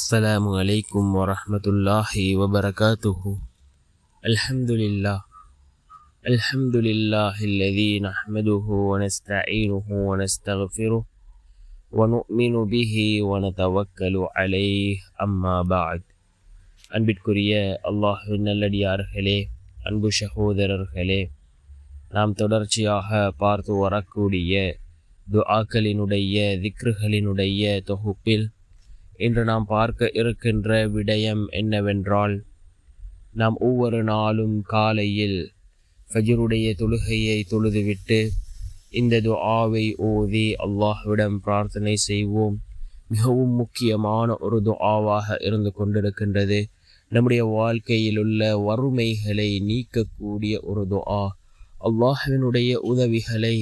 السلام عليكم ورحمة الله وبركاته. الحمد لله الذي نحمده ونستعينه ونستغفره ونؤمن به ونتوكل عليه أما بعد. அன்பிற்குரிய அல்லாஹ்வின் நல்லடியார்களே, அன்பு சகோதரர்களே, நாம் தொடர்ச்சியாக பார்த்து வரக்கூடிய துஆக்களினுடைய திக்ருகளினுடைய தொகுப்பில் இன்று நாம் பார்க்க இருக்கின்ற விடயம் என்னவென்றால், நாம் ஒவ்வொரு நாளும் காலையில் ஃபஜ்ருடைய தொழுகையை தொழுதுவிட்டு இந்த துஆவை ஓதி அல்லாஹ்விடம் பிரார்த்தனை செய்வோம். மிகவும் முக்கியமான ஒரு துஆவாக இருந்து கொண்டிருக்கின்றது. நம்முடைய வாழ்க்கையில் உள்ள வறுமைகளை நீக்கக்கூடிய ஒரு துஆ, அல்லாஹ்வினுடைய உதவிகளை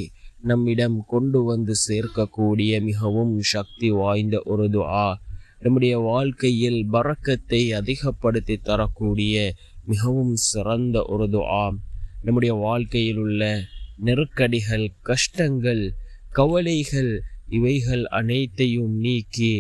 நம்மிடம் கொண்டு வந்து சேர்க்கக்கூடிய மிகவும் சக்தி வாய்ந்த ஒரு துஆ, நம்முடைய வாழ்க்கையில் பரக்கத்தை அதிகப்படுத்தி தரக்கூடிய மிகவும் சிறந்த ஒரு துஆ. நம்முடைய வாழ்க்கையில் உள்ள நெருக்கடிகள், கஷ்டங்கள், கவலைகள், இவைகள் அனைத்தையும் நீக்கி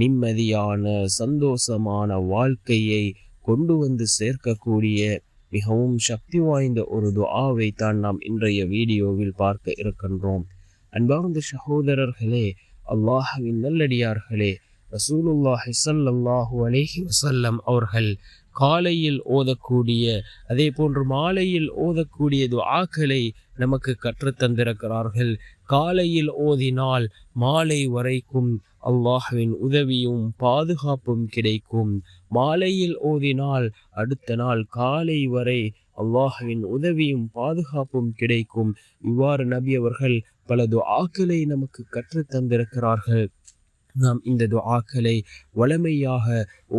நிம்மதியான சந்தோஷமான வாழ்க்கையை கொண்டு வந்து சேர்க்கக்கூடிய மிகவும் சக்தி வாய்ந்த ஒரு துஆவை தான் நாம் இன்றைய வீடியோவில் பார்க்க இருக்கின்றோம். அன்பார்ந்த சகோதரர்களே, அல்லாஹ்வின் நல்லடியார்களே, ரசூலுல்லாஹி ஸல்லல்லாஹு அலைஹி வஸல்லம் அவர்கள் காலையில் ஓதக்கூடிய அதே போன்று மாலையில் ஓதக்கூடிய துஆக்களை நமக்கு கற்றுத்தந்திருக்கிறார்கள். காலையில் ஓதினால் மாலை வரைக்கும் அல்லாஹ்வின் உதவியும் பாதுகாப்பும் கிடைக்கும். மாலையில் ஓதினால் அடுத்த நாள் காலை வரை அல்லாஹ்வின் உதவியும் பாதுகாப்பும் கிடைக்கும். இவ்வாறு நபி அவர்கள் பல துஆக்களை நமக்கு கற்றுத்தந்திருக்கிறார்கள். நாம் இந்த துஆக்களை வளமையாக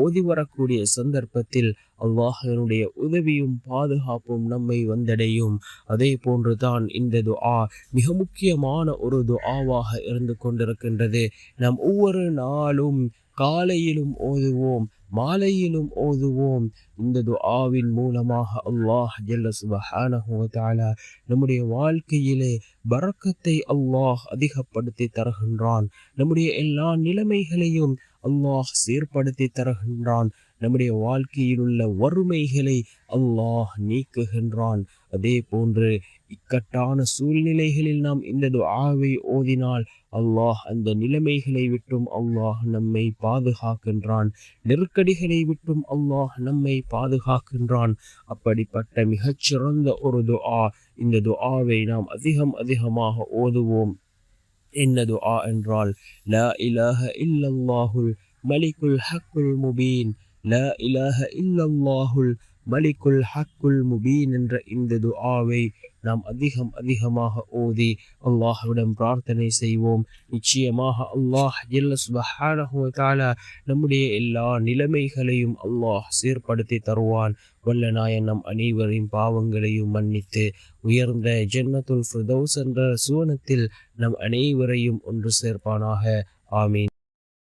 ஓதி வரக்கூடிய சந்தர்ப்பத்தில் அல்லாஹ்வினுடைய உதவியும் பாதுகாப்பும் நம்மை வந்தடையும். அதே போன்றுதான் இந்த துஆ மிக முக்கியமான ஒரு துஆவாக இருந்து கொண்டிருக்கின்றது. நாம் ஒவ்வொரு நாளும் காலையிலும் ஓதுவோம், மாலையிலும் ஓதுவோம். இந்த துஆவின் மூலமாக அல்லாஹ் ஜல்ல சுப்ஹானஹு வ தஆலா நம்முடைய வாழ்க்கையிலே பரக்கத்தை அல்லாஹ் அதிகப்படுத்தி தருகின்றான். நம்முடைய எல்லா நிலைமைகளையும் அல்லாஹ் சீர்படுத்தி தருகின்றான். நம்முடைய வாழ்க்கையில் உள்ள வறுமைகளை அல்லாஹ் நீக்குகின்றான். அதே போன்று இக்கட்டான சூழ்நிலைகளில் நாம் இந்த துஆவை ஓதினால் அல்லாஹ் அந்த நிலைமைகளை விட்டும் அல்லாஹ் நம்மை பாதுகாக்கின்றான். நெருக்கடிகளை விட்டும் அல்லாஹ் நம்மை பாதுகாக்கின்றான். அப்படிப்பட்ட மிகச்சிறந்த ஒரு துஆ. இந்த துஆவை நாம் அதிகமாக ஓதுவோம். என்ன துஆ என்றால், லா இலாஹ இல்லல்லாஹுல் மலிக்குல் ஹக்குல் முபீன், லா இலாஹ இல்லல்லாஹுல் மலிக்குல் ஹக்குல் முபீன் என்ற இந்த துஆவை நாம் அதிகமாக ஓதி அல்லாஹ்விடம் பிரார்த்தனை செய்வோம். நிச்சயமாக அல்லாஹ் ஜல்ல சுப்ஹானஹு வ தஆலா நம்முடைய எல்லா நிலைமைகளையும் அல்லாஹ் சீர்படுத்தி தருவான். வல்ல நாயன் நம் அனைவரின் பாவங்களையும் மன்னித்து உயர்ந்த ஜன்னத்துல் ஃபிர்தௌஸ் என்ற சுவனத்தில் நம் அனைவரையும் ஒன்று சேர்ப்பானாக. ஆமீன்.